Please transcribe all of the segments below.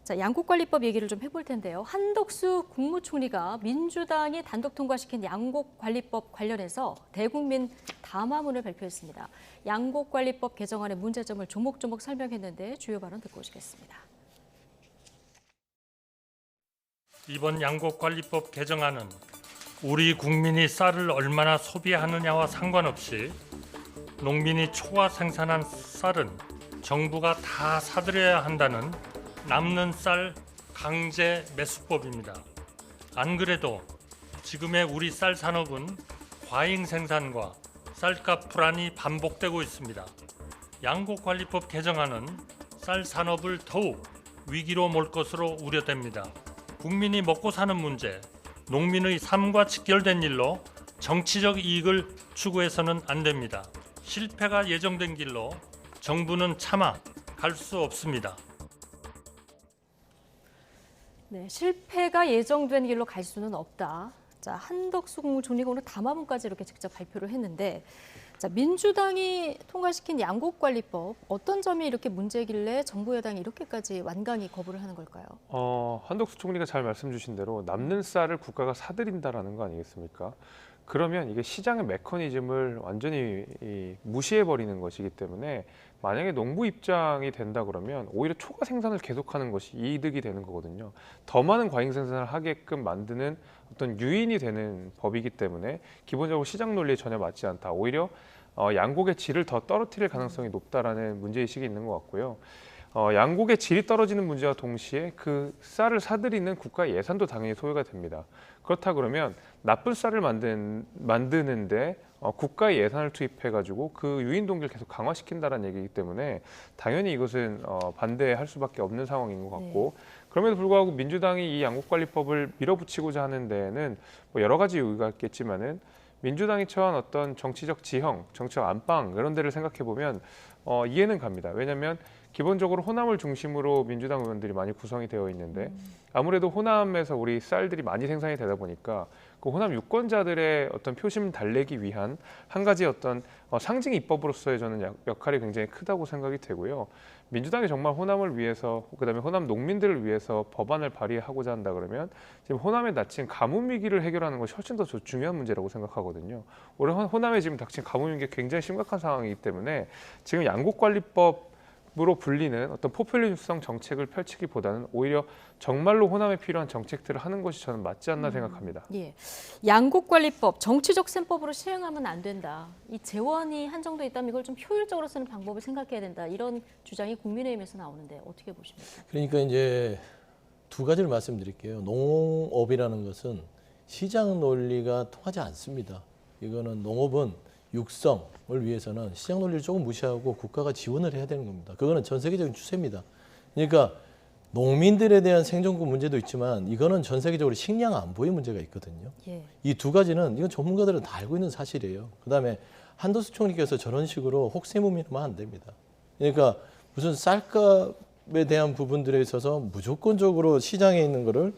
자, 양곡관리법 얘기를 좀 해볼 텐데요. 한덕수 국무총리가 민주당이 단독 통과시킨 양곡관리법 관련해서 대국민 담화문을 발표했습니다. 양곡관리법 개정안의 문제점을 조목조목 설명했는데 주요 발언 듣고 오시겠습니다. 이번 양곡관리법 개정안은 우리 국민이 쌀을 얼마나 소비하느냐와 상관없이 농민이 초과 생산한 쌀은 정부가 다 사들여야 한다는 남는 쌀 강제 매수법입니다. 안 그래도 지금의 우리 쌀 산업은 과잉 생산과 쌀값 불안이 반복되고 있습니다. 양곡관리법 개정안은 쌀 산업을 더욱 위기로 몰 것으로 우려됩니다. 국민이 먹고 사는 문제, 농민의 삶과 직결된 일로 정치적 이익을 추구해서는 안 됩니다. 실패가 예정된 길로 정부는 차마 갈 수 없습니다. 네, 실패가 예정된 길로 갈 수는 없다. 자, 한덕수 국무총리가 오늘 담화문까지 이렇게 직접 발표를 했는데, 자, 민주당이 통과시킨 양곡관리법 어떤 점이 이렇게 문제길래 정부 여당이 이렇게까지 완강히 거부를 하는 걸까요? 한덕수 총리가 잘 말씀 주신 대로 남는 쌀을 국가가 사들인다라는 거 아니겠습니까? 그러면 이게 시장의 메커니즘을 완전히 무시해버리는 것이기 때문에 만약에 농부 입장이 된다 그러면 오히려 초과 생산을 계속하는 것이 이득이 되는 거거든요. 더 많은 과잉 생산을 하게끔 만드는 어떤 유인이 되는 법이기 때문에 기본적으로 시장 논리에 전혀 맞지 않다. 오히려 양곡의 질을 더 떨어뜨릴 가능성이 높다라는 문제의식이 있는 것 같고요. 양곡의 질이 떨어지는 문제와 동시에 그 쌀을 사들이는 국가 예산도 당연히 소요가 됩니다. 그렇다 그러면 나쁜 쌀을 만드는데 국가의 예산을 투입해가지고 그 유인 동기를 계속 강화시킨다는 얘기이기 때문에 당연히 이것은 반대할 수밖에 없는 상황인 것 같고 그럼에도 불구하고 민주당이 이 양곡관리법을 밀어붙이고자 하는 데에는 뭐 여러 가지 이유가 있겠지만은 민주당이 처한 어떤 정치적 지형, 정치적 안방 이런 데를 생각해 보면 이해는 갑니다. 왜냐하면 기본적으로 호남을 중심으로 민주당 의원들이 많이 구성이 되어 있는데 아무래도 호남에서 우리 쌀들이 많이 생산이 되다 보니까 그 호남 유권자들의 어떤 표심 달래기 위한 한 가지 어떤 상징 입법으로서의 저는 역할이 굉장히 크다고 생각이 되고요. 민주당이 정말 호남을 위해서 그다음에 호남 농민들을 위해서 법안을 발의하고자 한다 그러면 지금 호남에 닥친 가뭄 위기를 해결하는 것이 훨씬 더 중요한 문제라고 생각하거든요. 올해 호남에 지금 닥친 가뭄 위기가 굉장히 심각한 상황이기 때문에 지금 양곡관리법으로 불리는 어떤 포퓰리즘성 정책을 펼치기보다는 오히려 정말로 호남에 필요한 정책들을 하는 것이 저는 맞지 않나 생각합니다. 예, 양곡관리법 정치적 셈법으로 시행하면 안 된다. 이 재원이 한정돼 있다면 이걸 좀 효율적으로 쓰는 방법을 생각해야 된다. 이런 주장이 국민의힘에서 나오는데 어떻게 보십니까? 그러니까 이제 두 가지를 말씀드릴게요. 농업이라는 것은 시장 논리가 통하지 않습니다. 이거는 농업은 육성을 위해서는 시장 논리를 조금 무시하고 국가가 지원을 해야 되는 겁니다. 그거는 전 세계적인 추세입니다. 그러니까 농민들에 대한 생존권 문제도 있지만 이거는 전 세계적으로 식량 안보의 문제가 있거든요. 이 두 가지는 이건 전문가들은 다 알고 있는 사실이에요. 그다음에 한덕수 총리께서 저런 식으로 혹세무민하면 안 됩니다. 그러니까 무슨 쌀값에 대한 부분들에 있어서 무조건적으로 시장에 있는 거를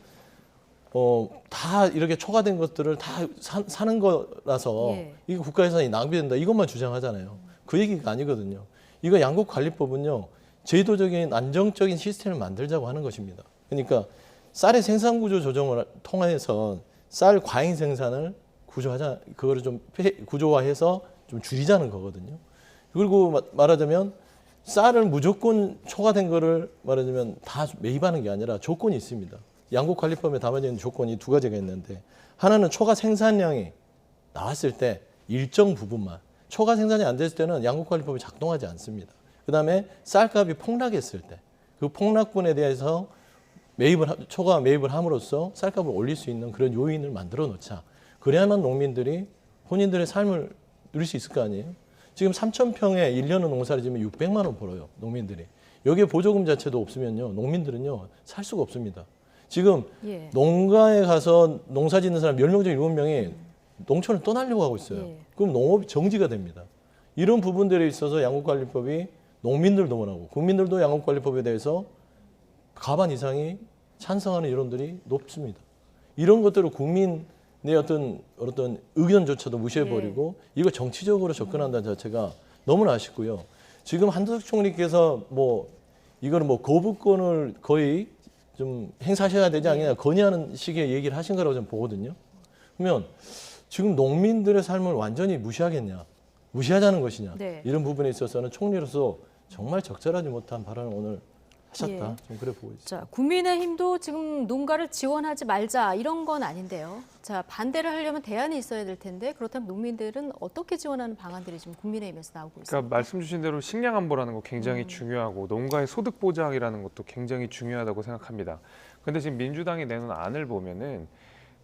다 이렇게 초과된 것들을 다 사는 거라서 이게 국가 예산이 낭비된다 이것만 주장하잖아요. 그 얘기가 아니거든요. 이거 양곡관리법은요. 제도적인 안정적인 시스템을 만들자고 하는 것입니다. 그러니까 쌀의 생산 구조 조정을 통해서 쌀 과잉 생산을 그거를 좀 구조화해서 좀 줄이자는 거거든요. 그리고 말하자면 쌀을 무조건 초과된 거를 말하자면 다 매입하는 게 아니라 조건이 있습니다. 양곡관리법에 담아져 있는 조건이 두 가지가 있는데 하나는 초과 생산량이 나왔을 때 일정 부분만 초과 생산이 안 됐을 때는 양곡관리법이 작동하지 않습니다. 그다음에 쌀값이 폭락했을 때 그 폭락분에 대해서 초과 매입을 함으로써 쌀값을 올릴 수 있는 그런 요인을 만들어 놓자. 그래야만 농민들이 본인들의 삶을 누릴 수 있을 거 아니에요. 지금 3,000평에 1년은 농사를 지으면 600만 원 벌어요. 농민들이. 여기에 보조금 자체도 없으면요. 농민들은요. 살 수가 없습니다. 지금 농가에 가서 농사 짓는 사람 10명 중 7명이 농촌을 떠나려고 하고 있어요. 그럼 농업이 정지가 됩니다. 이런 부분들에 있어서 양곡관리법이 농민들도 원하고 국민들도 양곡관리법에 대해서 과반 이상이 찬성하는 여론들이 높습니다. 이런 것들을 국민의 어떤 의견조차도 무시해버리고 이거 정치적으로 접근한다는 자체가 너무나 아쉽고요. 지금 한덕수 총리께서 이거는 거부권을 거의 좀 행사하셔야 되지 않느냐 건의하는 식의 얘기를 하신 거라고 저는 보거든요. 그러면 지금 농민들의 삶을 완전히 무시하겠냐, 무시하자는 것이냐 네. 이런 부분에 있어서는 총리로서 정말 적절하지 못한 발언을 오늘 하셨다. 예. 좀 그래 보고 있습니다. 자, 국민의힘도 지금 농가를 지원하지 말자 이런 건 아닌데요. 자, 반대를 하려면 대안이 있어야 될 텐데 그렇다면 농민들은 어떻게 지원하는 방안들이 지금 국민의힘에서 나오고 있습니까? 그러니까 말씀 주신 대로 식량 안보라는 거 굉장히 중요하고 농가의 소득 보장이라는 것도 굉장히 중요하다고 생각합니다. 근데 지금 민주당이 내놓은 안을 보면은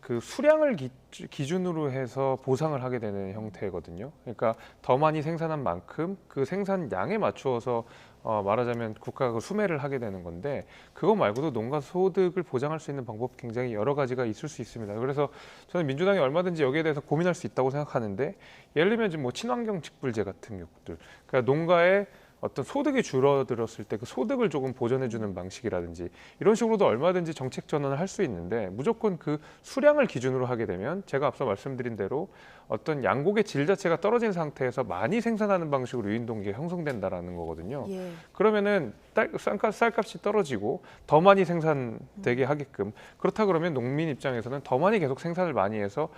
그 수량을 기준으로 해서 보상을 하게 되는 형태거든요. 그러니까 더 많이 생산한 만큼 그 생산량에 맞추어서 말하자면 국가가 수매를 하게 되는 건데 그거 말고도 농가 소득을 보장할 수 있는 방법 굉장히 여러 가지가 있을 수 있습니다. 그래서 저는 민주당이 얼마든지 여기에 대해서 고민할 수 있다고 생각하는데 예를 들면 지금 뭐 친환경 직불제 같은 것들, 그러니까 농가의 어떤 소득이 줄어들었을 때 그 소득을 조금 보전해주는 방식이라든지 이런 식으로도 얼마든지 정책 전환을 할 수 있는데 무조건 그 수량을 기준으로 하게 되면 제가 앞서 말씀드린 대로 어떤 양곡의 질 자체가 떨어진 상태에서 많이 생산하는 방식으로 유인동기가 형성된다라는 거거든요. 예. 그러면은 쌀값이 떨어지고 더 많이 생산되게 하게끔 그렇다 그러면 농민 입장에서는 더 많이 계속 생산을 많이 해서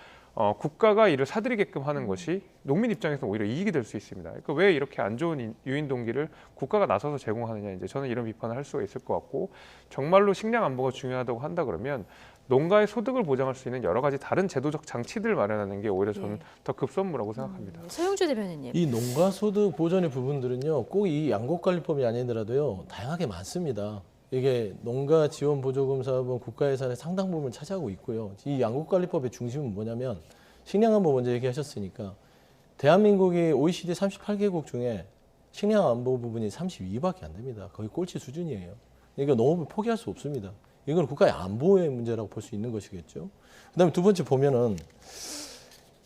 국가가 이를 사들이게끔 하는 것이 농민 입장에서는 오히려 이익이 될 수 있습니다. 그러니까 왜 이렇게 안 좋은 유인 동기를 국가가 나서서 제공하느냐 이제 저는 이런 비판을 할 수가 있을 것 같고 정말로 식량 안보가 중요하다고 한다 그러면 농가의 소득을 보장할 수 있는 여러 가지 다른 제도적 장치들 마련하는 게 오히려 저는 더 급선무라고 생각합니다. 서영주 대변인님. 이 농가 소득 보전의 부분들은요, 꼭 이 양곡관리법이 아니더라도요, 다양하게 많습니다. 이게 농가 지원 보조금 사업은 국가 예산의 상당 부분을 차지하고 있고요. 이 양곡관리법의 중심은 뭐냐면 식량 안보 먼저 얘기하셨으니까 대한민국이 OECD 38개국 중에 식량 안보 부분이 32밖에 안 됩니다. 거의 꼴찌 수준이에요. 그러니까 농업을 포기할 수 없습니다. 이건 국가의 안보의 문제라고 볼 수 있는 것이겠죠. 그다음에 두 번째 보면은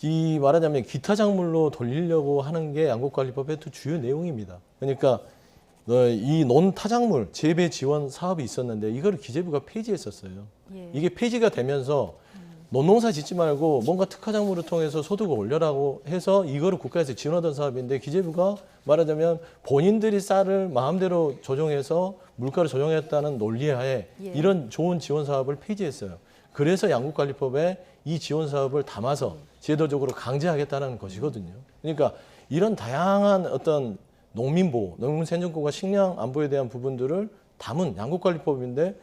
이 말하자면 기타 작물로 돌리려고 하는 게 양곡관리법의 또 주요 내용입니다. 그러니까 이 논타작물 재배 지원 사업이 있었는데 이거를 기재부가 폐지했었어요. 예. 이게 폐지가 되면서 논농사 짓지 말고 뭔가 특화작물을 통해서 소득을 올려라고 해서 이거를 국가에서 지원하던 사업인데 기재부가 말하자면 본인들이 쌀을 마음대로 조정해서 물가를 조정했다는 논리하에 예. 이런 좋은 지원 사업을 폐지했어요. 그래서 양곡관리법에 이 지원 사업을 담아서 제도적으로 강제하겠다는 것이거든요. 그러니까 이런 다양한 어떤 농민보호, 농민생존권과 식량 안보에 대한 부분들을 담은 양곡관리법인데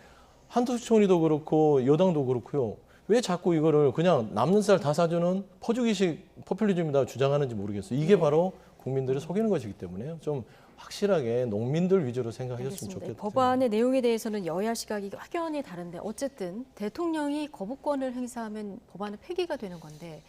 한덕수 총리도 그렇고 여당도 그렇고요. 왜 자꾸 이거를 그냥 남는 쌀 다 사주는 퍼주기식 포퓰리즘이다 주장하는지 모르겠어요. 이게 바로 국민들을 속이는 것이기 때문에요. 좀 확실하게 농민들 위주로 생각하셨으면 알겠습니다. 좋겠다. 법안의 내용에 대해서는 여야 시각이 확연히 다른데 어쨌든 대통령이 거부권을 행사하면 법안은 폐기가 되는 건데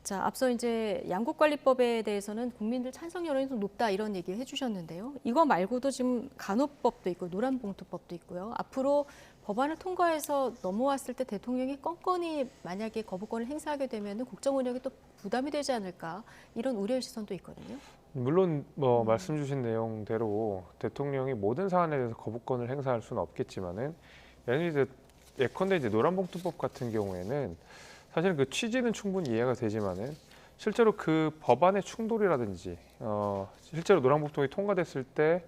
자, 앞서 이제 양곡관리법에 대해서는 국민들 찬성 여론이 좀 높다 이런 얘기를 해주셨는데요. 이거 말고도 지금 간호법도 있고 노란봉투법도 있고요. 앞으로 법안을 통과해서 넘어왔을 때 대통령이 껌껌이 만약에 거부권을 행사하게 되면 국정 운영에 또 부담이 되지 않을까 이런 우려의 시선도 있거든요. 물론 뭐 말씀 주신 내용대로 대통령이 모든 사안에 대해서 거부권을 행사할 수는 없겠지만은 예컨대 이제 노란봉투법 같은 경우에는 사실 그 취지는 충분히 이해가 되지만은 실제로 그 법안의 충돌이라든지 실제로 노란봉투법이 통과됐을 때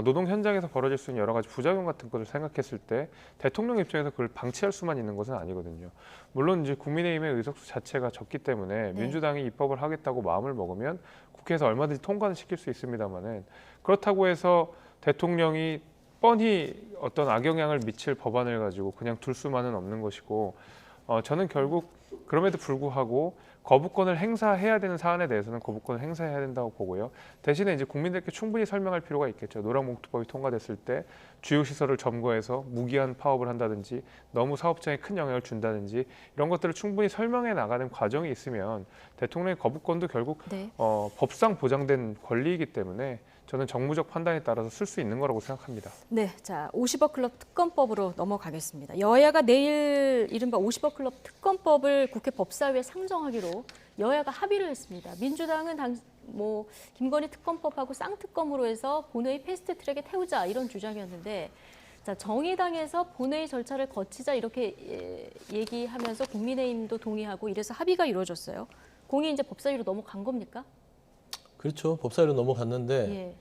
노동 현장에서 벌어질 수 있는 여러 가지 부작용 같은 것을 생각했을 때 대통령 입장에서 그걸 방치할 수만 있는 것은 아니거든요. 물론 이제 국민의힘의 의석수 자체가 적기 때문에 네. 민주당이 입법을 하겠다고 마음을 먹으면 국회에서 얼마든지 통과는 시킬 수 있습니다만은 그렇다고 해서 대통령이 뻔히 어떤 악영향을 미칠 법안을 가지고 그냥 둘 수만은 없는 것이고 저는 결국 그럼에도 불구하고 거부권을 행사해야 되는 사안에 대해서는 거부권을 행사해야 된다고 보고요. 대신에 이제 국민들께 충분히 설명할 필요가 있겠죠. 노란봉투법이 통과됐을 때 주요 시설을 점거해서 무기한 파업을 한다든지 너무 사업장에 큰 영향을 준다든지 이런 것들을 충분히 설명해 나가는 과정이 있으면 대통령의 거부권도 결국 네. 법상 보장된 권리이기 때문에 저는 정무적 판단에 따라서 쓸 수 있는 거라고 생각합니다. 네, 자 50억 클럽 특검법으로 넘어가겠습니다. 여야가 내일 이른바 50억 클럽 특검법을 국회 법사위에 상정하기로 여야가 합의를 했습니다. 민주당은 김건희 특검법하고 쌍특검으로 해서 본회의 패스트트랙에 태우자 이런 주장이었는데 자 정의당에서 본회의 절차를 거치자 이렇게 얘기하면서 국민의힘도 동의하고 이래서 합의가 이루어졌어요. 공이 이제 법사위로 넘어간 겁니까? 그렇죠. 법사위로 넘어갔는데 예.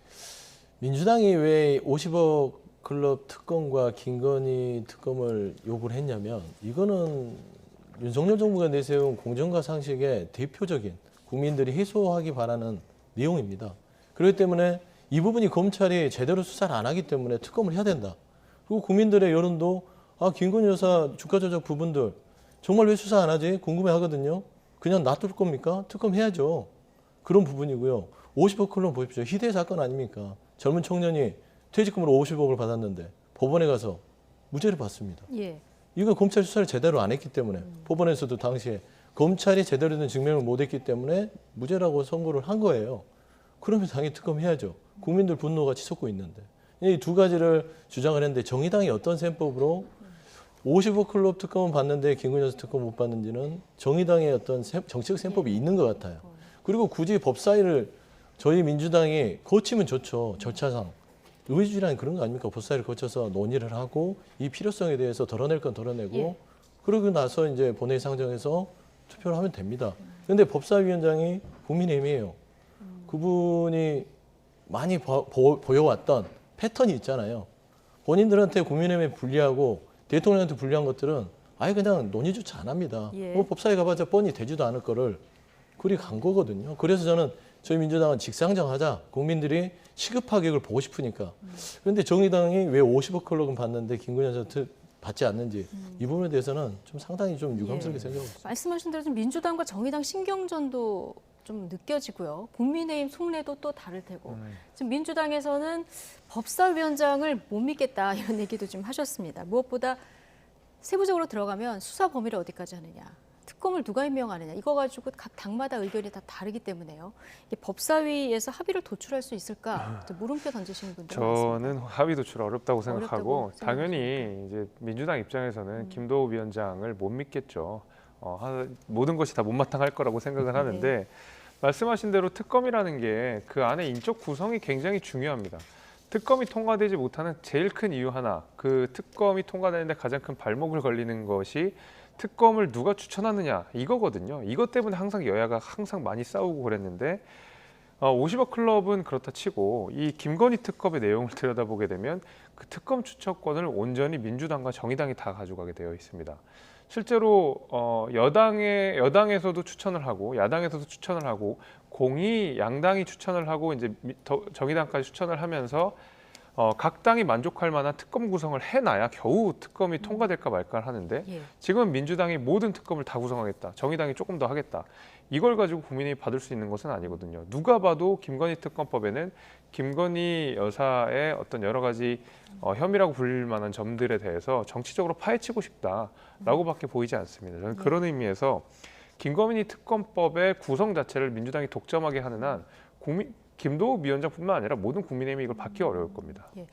민주당이 왜 50억 클럽 특검과 김건희 특검을 요구를 했냐면 이거는 윤석열 정부가 내세운 공정과 상식의 대표적인 국민들이 해소하기 바라는 내용입니다. 그렇기 때문에 이 부분이 검찰이 제대로 수사를 안 하기 때문에 특검을 해야 된다. 그리고 국민들의 여론도 김건희 여사 주가 조작 부분들 정말 왜 수사 안 하지? 궁금해하거든요. 그냥 놔둘 겁니까? 특검해야죠. 그런 부분이고요. 50억 클럽 보십시오. 희대의 사건 아닙니까? 젊은 청년이 퇴직금으로 50억을 받았는데 법원에 가서 무죄를 받습니다. 예. 이거 검찰 수사를 제대로 안 했기 때문에 법원에서도 당시에 검찰이 제대로 된 증명을 못 했기 때문에 무죄라고 선고를 한 거예요. 그러면 당연히 특검해야죠. 국민들 분노가 치솟고 있는데. 이 두 가지를 주장을 했는데 정의당이 어떤 셈법으로 50억 클럽 특검은 받는데 김건희 여사 특검 못 받는지는 정의당의 어떤 정치적 셈법이 있는 것 같아요. 그리고 굳이 법사위를 저희 민주당이 거치면 좋죠. 절차상. 의회주의라는 그런 거 아닙니까? 법사위를 거쳐서 논의를 하고 이 필요성에 대해서 덜어낼 건 덜어내고 예. 그러고 나서 이제 본회의 상정해서 투표를 하면 됩니다. 그런데 법사위원장이 국민의힘이에요. 그분이 많이 보여왔던 패턴이 있잖아요. 본인들한테 국민의힘에 불리하고 대통령한테 불리한 것들은 아예 그냥 논의조차 안 합니다. 예. 법사위 가봐자 뻔히 되지도 않을 거를 그리 간 거거든요. 그래서 저는 저희 민주당은 직상정하자. 국민들이 시급하게 이걸 보고 싶으니까. 그런데 정의당이 왜 50억 클럽은 받는데 김건희 여사 받지 않는지 이 부분에 대해서는 좀 상당히 좀 유감스럽게 예. 생각하고 있습니다. 말씀하신 대로 좀 민주당과 정의당 신경전도 좀 느껴지고요. 국민의힘 속내도 또 다를 테고. 지금 민주당에서는 법사위원장을 못 믿겠다 이런 얘기도 좀 하셨습니다. 무엇보다 세부적으로 들어가면 수사 범위를 어디까지 하느냐. 특검을 누가 임명하느냐. 이거 가지고 각 당마다 의견이 다 다르기 때문에요. 이게 법사위에서 합의를 도출할 수 있을까? 물음표 던지시는 분들 많습니다. 저는 합의 도출 어렵다고 생각하고 어렵다고 당연히 이제 민주당 입장에서는 김도우 위원장을 못 믿겠죠. 모든 것이 다 못마땅할 거라고 생각을 하는데 말씀하신 대로 특검이라는 게 그 안에 인적 구성이 굉장히 중요합니다. 특검이 통과되지 못하는 제일 큰 이유 하나, 그 특검이 통과되는데 가장 큰 발목을 걸리는 것이 특검을 누가 추천하느냐 이거거든요. 이것 때문에 항상 여야가 항상 많이 싸우고 그랬는데 50억 클럽은 그렇다 치고 이 김건희 특검의 내용을 들여다보게 되면 그 특검 추천권을 온전히 민주당과 정의당이 다 가져가게 되어 있습니다. 실제로 여당에서도 추천을 하고 야당에서도 추천을 하고 공이 양당이 추천을 하고 이제 정의당까지 추천을 하면서 각 당이 만족할 만한 특검 구성을 해놔야 겨우 특검이 통과될까 말까 하는데 예. 지금은 민주당이 모든 특검을 다 구성하겠다. 정의당이 조금 더 하겠다. 이걸 가지고 국민이 받을 수 있는 것은 아니거든요. 누가 봐도 김건희 특검법에는 김건희 여사의 어떤 여러 가지 혐의라고 불릴 만한 점들에 대해서 정치적으로 파헤치고 싶다라고밖에 보이지 않습니다. 저는 그런 의미에서 김건희 특검법의 구성 자체를 민주당이 독점하게 하는 한 김도우 위원장뿐만 아니라 모든 국민의힘이 이걸 받기 어려울 겁니다. 예.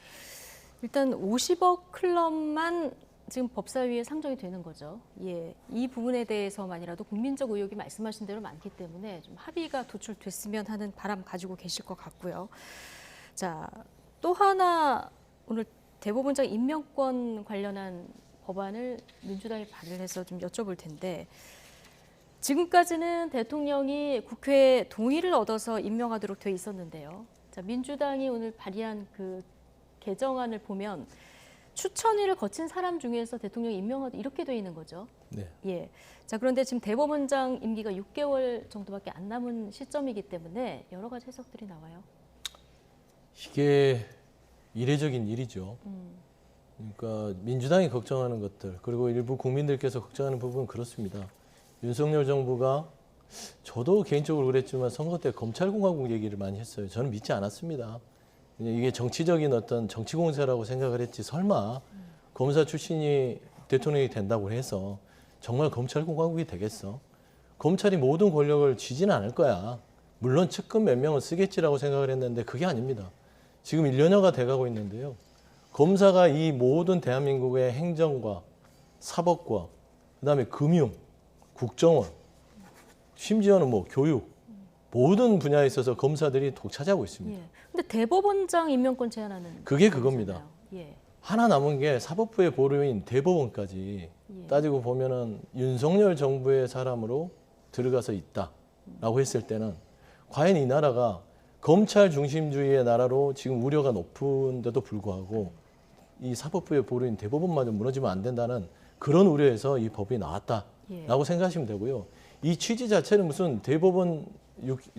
일단 50억 클럽만 지금 법사위에 상정이 되는 거죠. 예, 이 부분에 대해서만이라도 국민적 의혹이 말씀하신 대로 많기 때문에 좀 합의가 도출됐으면 하는 바람 가지고 계실 것 같고요. 자, 또 하나 오늘 대법원장 임명권 관련한 법안을 민주당이 발의해서 좀 여쭤볼 텐데 지금까지는 대통령이 국회 동의를 얻어서 임명하도록 돼 있었는데요. 자, 민주당이 오늘 발의한 그 개정안을 보면 추천위를 거친 사람 중에서 대통령이 임명하다 이렇게 돼 있는 거죠. 네. 예. 자, 그런데 지금 대법원장 임기가 6개월 정도밖에 안 남은 시점이기 때문에 여러 가지 해석들이 나와요. 이게 이례적인 일이죠. 그러니까 민주당이 걱정하는 것들 그리고 일부 국민들께서 걱정하는 부분은 그렇습니다. 윤석열 정부가 저도 개인적으로 그랬지만 선거 때 검찰공화국 얘기를 많이 했어요. 저는 믿지 않았습니다. 이게 정치적인 어떤 정치 공세라고 생각을 했지 설마 검사 출신이 대통령이 된다고 해서 정말 검찰공화국이 되겠어? 검찰이 모든 권력을 쥐지는 않을 거야. 물론 측근 몇 명을 쓰겠지라고 생각을 했는데 그게 아닙니다. 지금 1년여가 돼가고 있는데요. 검사가 이 모든 대한민국의 행정과 사법과 그다음에 금융, 국정원, 심지어는 뭐 교육 모든 분야에 있어서 검사들이 독차지하고 있습니다. 예. 근데 대법원장 임명권 제한하는 그게 그겁니다. 예. 하나 남은 게 사법부의 보류인 대법원까지 예. 따지고 보면은 윤석열 정부의 사람으로 들어가서 있다라고 했을 때는 과연 이 나라가 검찰 중심주의의 나라로 지금 우려가 높은데도 불구하고 이 사법부의 보루인 대법원마저 무너지면 안 된다는 그런 우려에서 이 법이 나왔다라고 예. 생각하시면 되고요. 이 취지 자체는 무슨 대법원장이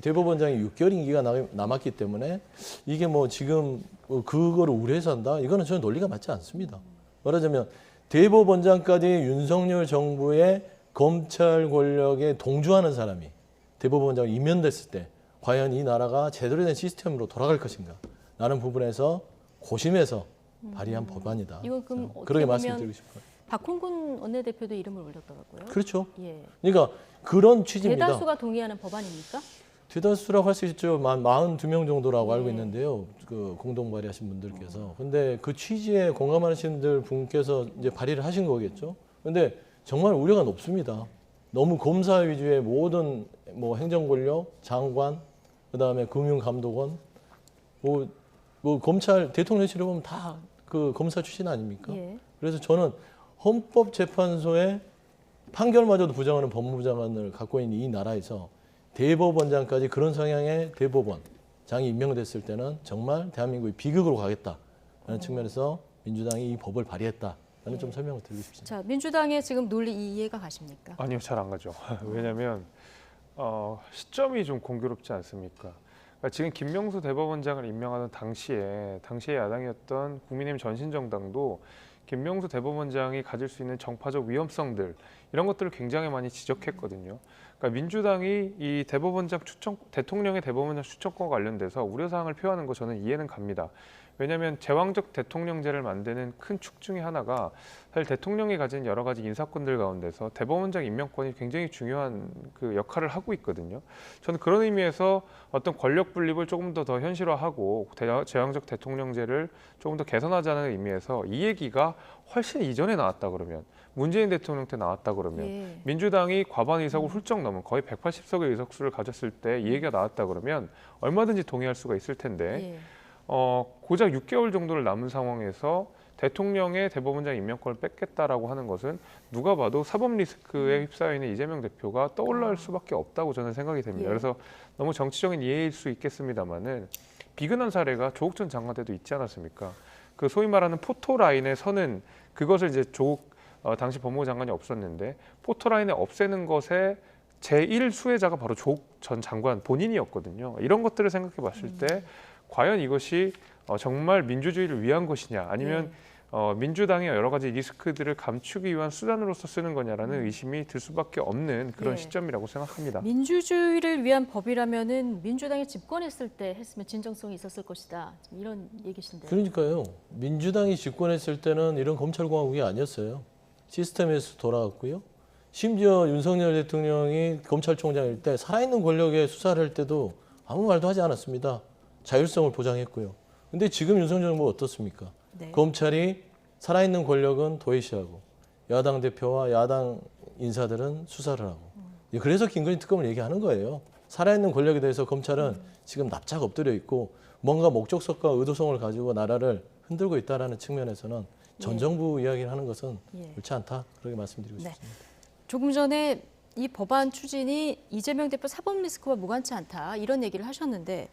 6개월 임기가 남았기 때문에 이게 뭐 지금 그거를 우려해서 한다? 이거는 저는 논리가 맞지 않습니다. 말하자면 대법원장까지 윤석열 정부의 검찰 권력에 동조하는 사람이 대법원장으로 임명됐을 때 과연 이 나라가 제대로 된 시스템으로 돌아갈 것인가? 라는 부분에서 고심해서 발의한 법안이다. 이건 그럼 어떻게 그렇게 보면 말씀드리고 싶어요. 박홍근 원내대표도 이름을 올렸더라고요. 그렇죠. 예. 그러니까 그런 취지입니다. 대다수가 동의하는 법안입니까? 대다수라고 할 수 있죠. 42명 정도라고 네. 알고 있는데요. 그 공동 발의하신 분들께서. 근데 그 취지에 공감하시는 분께서 이제 발의를 하신 거겠죠. 근데 정말 우려가 높습니다. 너무 검사 위주의 모든 뭐 행정 권력, 장관, 그다음에 금융감독원, 뭐 검찰 대통령실에 보면 다 그 검사 출신 아닙니까? 예. 그래서 저는 헌법재판소의 판결마저도 부정하는 법무부 장관을 갖고 있는 이 나라에서 대법원장까지 그런 성향의 대법원장이 임명됐을 때는 정말 대한민국이 비극으로 가겠다라는 측면에서 민주당이 이 법을 발의했다라는 좀 설명을 드리고 싶습니다. 자, 민주당의 지금 논리 이해가 가십니까? 아니요, 잘 안 가죠. 왜냐하면 시점이 좀 공교롭지 않습니까? 그러니까 지금 김명수 대법원장을 임명하던 당시에 야당이었던 국민의힘 전신정당도 김명수 대법원장이 가질 수 있는 정파적 위험성들 이런 것들을 굉장히 많이 지적했거든요. 그러니까 민주당이 이 대통령의 대법원장 추천과 관련돼서 우려사항을 표하는 거 저는 이해는 갑니다. 왜냐하면 제왕적 대통령제를 만드는 큰 축 중에 하나가 사실 대통령이 가진 여러 가지 인사권들 가운데서 대법원장 임명권이 굉장히 중요한 그 역할을 하고 있거든요. 저는 그런 의미에서 어떤 권력 분립을 조금 더 현실화하고 제왕적 대통령제를 조금 더 개선하자는 의미에서 이 얘기가 훨씬 이전에 나왔다 그러면 문재인 대통령 때 나왔다 그러면 예. 민주당이 과반 의석을 훌쩍 넘은 거의 180석의 의석수를 가졌을 때 이 얘기가 나왔다 그러면 얼마든지 동의할 수가 있을 텐데 예. 고작 6개월 정도를 남은 상황에서 대통령의 대법원장 임명권을 뺏겠다라고 하는 것은 누가 봐도 사법 리스크에 휩싸여 있는 이재명 대표가 떠올릴 수밖에 없다고 저는 생각이 됩니다. 예. 그래서 너무 정치적인 이해일 수 있겠습니다만은 비근한 사례가 조국 전 장관 때도 있지 않았습니까? 그 소위 말하는 포토라인에 서는 그것을 이제 당시 법무부 장관이 없었는데 포토라인에 없애는 것에 제1 수혜자가 바로 조국 전 장관 본인이었거든요. 이런 것들을 생각해 봤을 때 과연 이것이 정말 민주주의를 위한 것이냐 아니면 민주당의 여러 가지 리스크들을 감추기 위한 수단으로서 쓰는 거냐라는 의심이 들 수밖에 없는 그런 예. 시점이라고 생각합니다. 민주주의를 위한 법이라면은 민주당이 집권했을 때 했으면 진정성이 있었을 것이다. 지금 이런 얘기신데요. 그러니까요. 민주당이 집권했을 때는 이런 검찰공화국이 아니었어요. 시스템에서 돌아갔고요. 심지어 윤석열 대통령이 검찰총장일 때 살아있는 권력의 수사를 할 때도 아무 말도 하지 않았습니다. 자율성을 보장했고요. 근데 지금 윤석열 정부 어떻습니까? 네. 검찰이 살아있는 권력은 도외시하고 야당 대표와 야당 인사들은 수사를 하고 그래서 김건희 특검을 얘기하는 거예요. 살아있는 권력에 대해서 검찰은 지금 납작 엎드려 있고 뭔가 목적성과 의도성을 가지고 나라를 흔들고 있다는 측면에서는 전 정부 이야기를 하는 것은 예. 옳지 않다. 그렇게 말씀드리고 네. 싶습니다. 조금 전에 이 법안 추진이 이재명 대표 사법 리스크와 무관치 않다 이런 얘기를 하셨는데